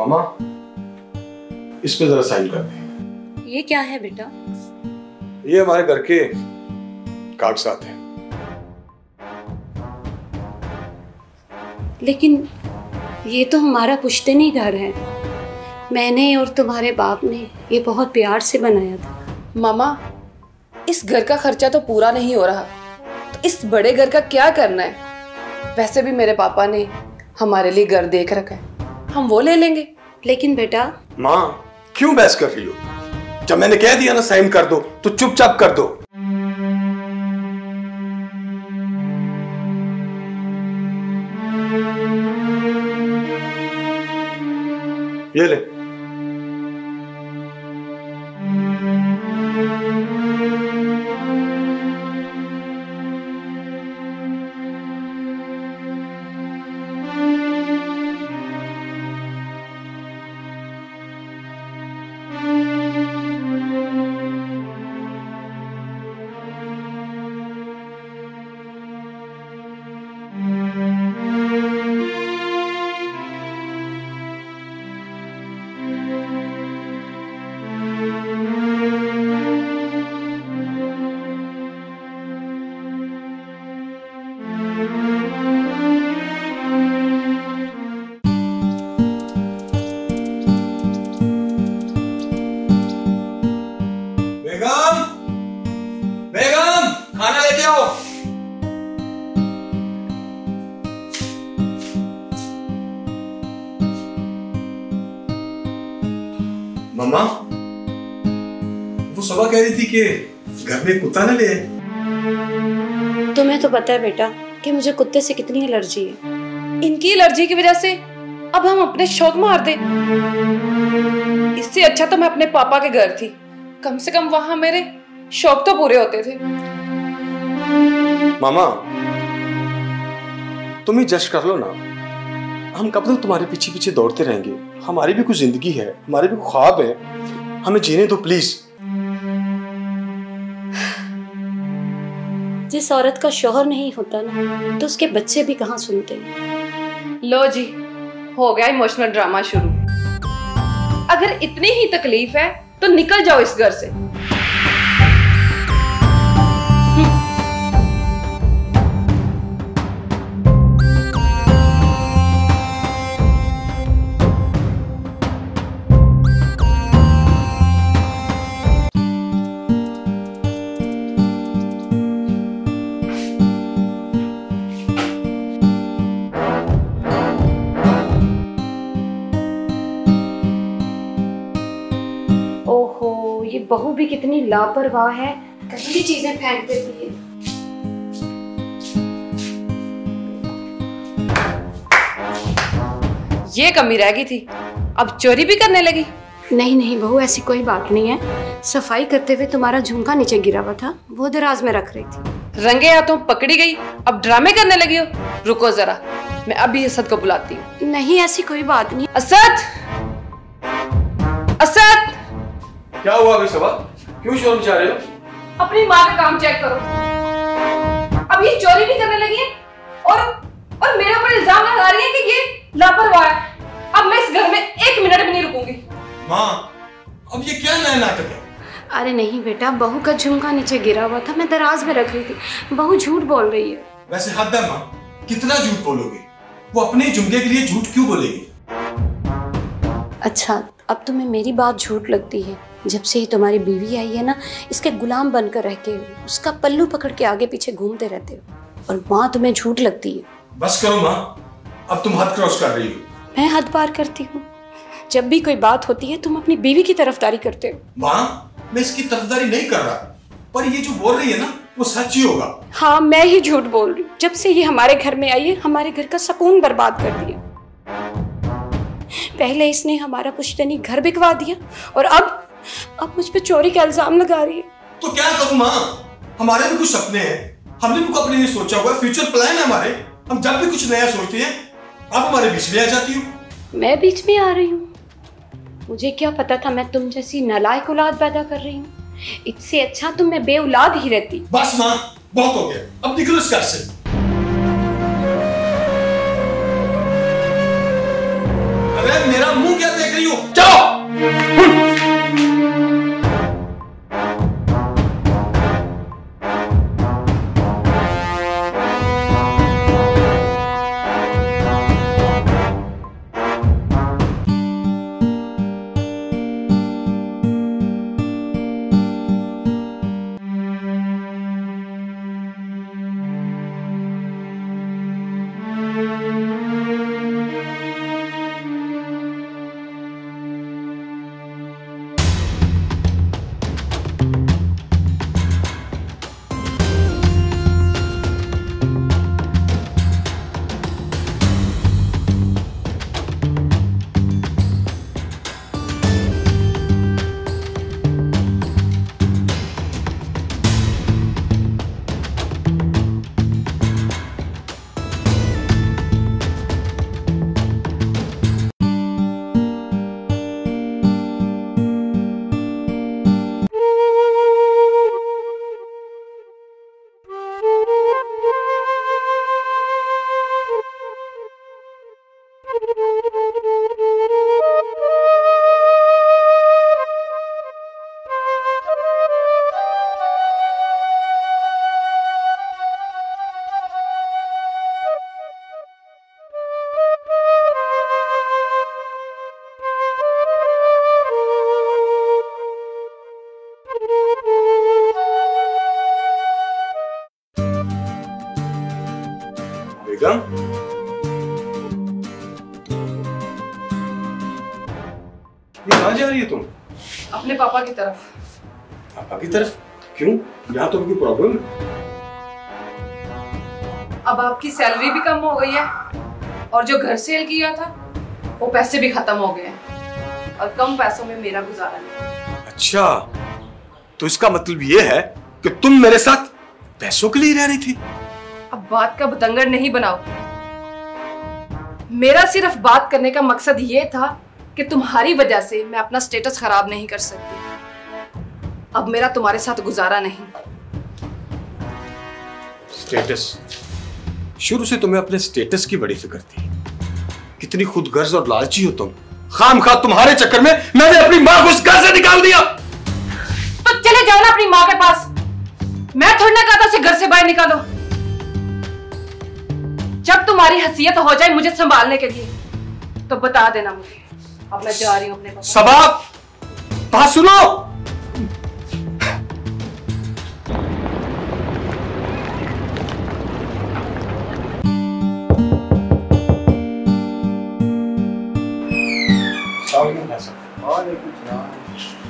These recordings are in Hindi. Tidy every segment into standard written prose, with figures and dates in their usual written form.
मामा इस पे जरा साइन कर दे। ये क्या है बेटा? ये हमारे घर के कागजात हैं। लेकिन ये तो हमारा पुश्तनी घर है। मैंने और तुम्हारे बाप ने ये बहुत प्यार से बनाया था। मामा, इस घर का खर्चा तो पूरा नहीं हो रहा, तो इस बड़े घर का क्या करना है? वैसे भी मेरे पापा ने हमारे लिए घर देख रखा है, हम वो ले लेंगे। लेकिन बेटा। माँ क्यों बहस कर रही हो? जब मैंने कह दिया ना साइन कर दो तो चुपचाप कर दो। ये ले। खाना लेके आओ। मम्मा वो सुबह कह रही थी कि घर में कुत्ता न ले आए। तुम्हें तो पता है बेटा कि मुझे कुत्ते से कितनी एलर्जी है। इनकी एलर्जी की वजह से अब हम अपने शौक मार दें। इससे अच्छा तो मैं अपने पापा के घर थी, कम से कम वहां मेरे शौक तो पूरे होते थे। मामा तुम ही जज कर लो ना, हम कब तक तुम्हारे पीछे पीछे दौड़ते रहेंगे? हमारी भी कुछ जिंदगी है, हमारे भी कुछ ख्वाब है, हमें जीने दो प्लीज। जिस औरत का शौहर नहीं होता ना, तो उसके बच्चे भी कहाँ सुनते हैं। लो जी, हो गया इमोशनल ड्रामा शुरू। अगर इतनी ही तकलीफ है तो निकल जाओ इस घर से। ओहो, ये बहू भी कितनी लापरवाह है, कहीं भी चीजें फेंक देती है। ये कमी रह गई थी, अब चोरी भी करने लगी। नहीं नहीं बहू, ऐसी कोई बात नहीं है। सफाई करते हुए तुम्हारा झुमका नीचे गिरा हुआ था, वो दराज में रख रही थी। रंगे हाथों पकड़ी गई, अब ड्रामे करने लगी हो। रुको जरा, मैं अभी असद को बुलाती हूँ। नहीं ऐसी कोई बात नहीं। असद, असद, क्या हुआ अभी सुबह? क्यों शोर मचा रहे हो? अपनी माँ का काम चेक करो। अब ये चोरी भी करने लगी है और मेरे ऊपर इल्जाम लगा रही है कि ये लापरवाह है। अब मैं इस घर में 1 मिनट भी नहीं रुकूंगी। माँ अब ये क्या नया नाटक है? अरे नहीं बेटा, बहू का झुमका नीचे गिरा हुआ था, मैं दराज में रख रही थी। बहू झूठ बोल रही है। वैसे हद है माँ, कितना झूठ बोलोगे? वो अपने झुमके के लिए झूठ क्यों बोलेगी? अच्छा, अब तुम्हें मेरी बात झूठ लगती है? जब से ही तुम्हारी बीवी आई है ना, इसके गुलाम बनकर रहते हो, उसका पल्लू पकड़ के आगे पीछे घूमते रहते हो, और माँ तुम्हें झूठ लगती है। बस करो माँ, अब तुम हद क्रॉस कर रही हो। मैं हद पार करती हूँ? जब भी कोई बात होती है तुम अपनी बीवी की तरफदारी करते हो। माँ मैं इसकी तरफदारी नहीं कर रहा, पर ये जो बोल रही है ना वो सच ही होगा। हाँ, मैं ही झूठ बोल रही हूँ। जब से ये हमारे घर में आई है, हमारे घर का सुकून बर्बाद कर दिया। पहले इसने हमारा पुश्तनी घर बिकवा दिया, और अब मुझ पे चोरी का इल्जाम लगा रही है। तो क्या करूं माँ, हमारे भी कुछ सपने हैं, हमने भी अपने लिए सोचा हुआ, फ्यूचर प्लान है हमारे। हम जब भी कुछ नया सोचते हैं आप हमारे बीच में आ जाती हो। मैं बीच में आ रही हूँ? मुझे क्या पता था मैं तुम जैसी नालायक औलाद पैदा कर रही हूँ। इससे अच्छा तुम मैं बेऔलाद ही रहती। बस माँ बहुत हो गया, अब निकलो इस घर से। अरे मेरा मुंह क्या रही हो? जाओ। बेगम, ये कहाँ जा रही है तुम? अपने पापा की तरफ। पापा की तरफ? क्यों? यहाँ तो कोई प्रॉब्लम है? अब आपकी सैलरी भी कम हो गई है और जो घर सेल किया था वो पैसे भी खत्म हो गए हैं और कम पैसों में मेरा गुजारा नहीं। अच्छा, तो इसका मतलब ये है कि तुम मेरे साथ पैसों के लिए रह रही थी? अब बात का बतंगड़ नहीं बनाओ। मेरा सिर्फ बात करने का मकसद ये था कि तुम्हारी वजह से मैं अपना स्टेटस खराब नहीं कर सकती। अब मेरा तुम्हारे साथ गुजारा नहीं। स्टेटस? शुरू से तुम्हें अपने स्टेटस की बड़ी फिक्र थी। कितनी खुदगर्ज और लालची हो तुम। खामखा तुम्हारे चक्कर में मैंने अपनी मां को उस घर से निकाल दिया। तो चले जाओ ना अपनी मां के पास। मैं थोड़ी ना कहता उसे घर से बाहर निकालो। जब तुम्हारी हैसियत हो जाए मुझे संभालने के लिए तो बता देना मुझे। अब मैं जा रही हूं अपने पास। सबा, बात सुनो।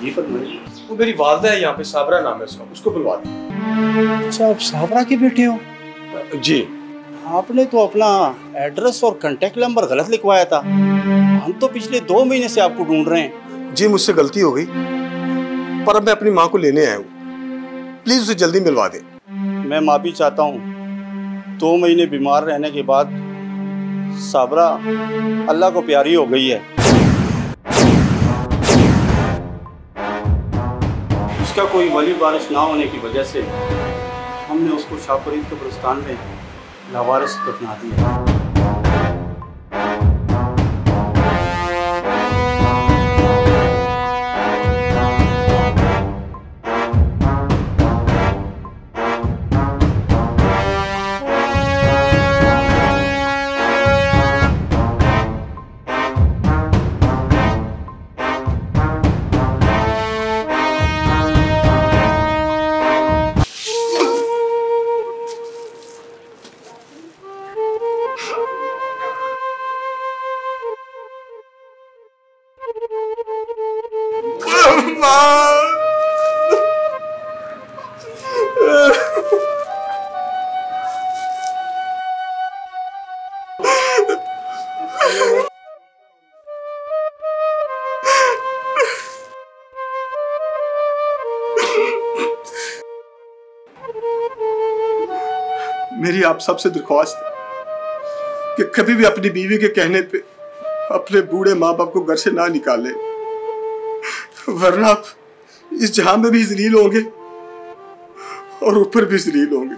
ये वो मेरी वालदा है यहाँ पे, साबरा नाम है उसका, उसको बुलवा दो। अच्छा, आप साबरा के बेटे हो? जी। आपने तो अपना एड्रेस और कांटेक्ट नंबर गलत लिखवाया था। हम तो पिछले 2 महीने से आपको ढूंढ रहे हैं। जी, मुझसे गलती हो गई, पर अब मैं अपनी माँ को लेने आया हूँ। प्लीज उसे जल्दी मिलवा दे। मैं माफी चाहता हूँ। 2 महीने बीमार रहने के बाद साबरा अल्लाह को प्यारी हो गई है। उसका कोई वली वारिस ना होने की वजह से हमने उसको शाहफरीद कब्रिस्तान में लावारिस दफना दिया। मेरी आप सबसे दरख्वास्त है कि कभी भी अपनी बीवी के कहने पे अपने बूढ़े माँ बाप को घर से ना निकाले, वरना आप इस जहां में भी जलील होंगे और ऊपर भी जलील होंगे।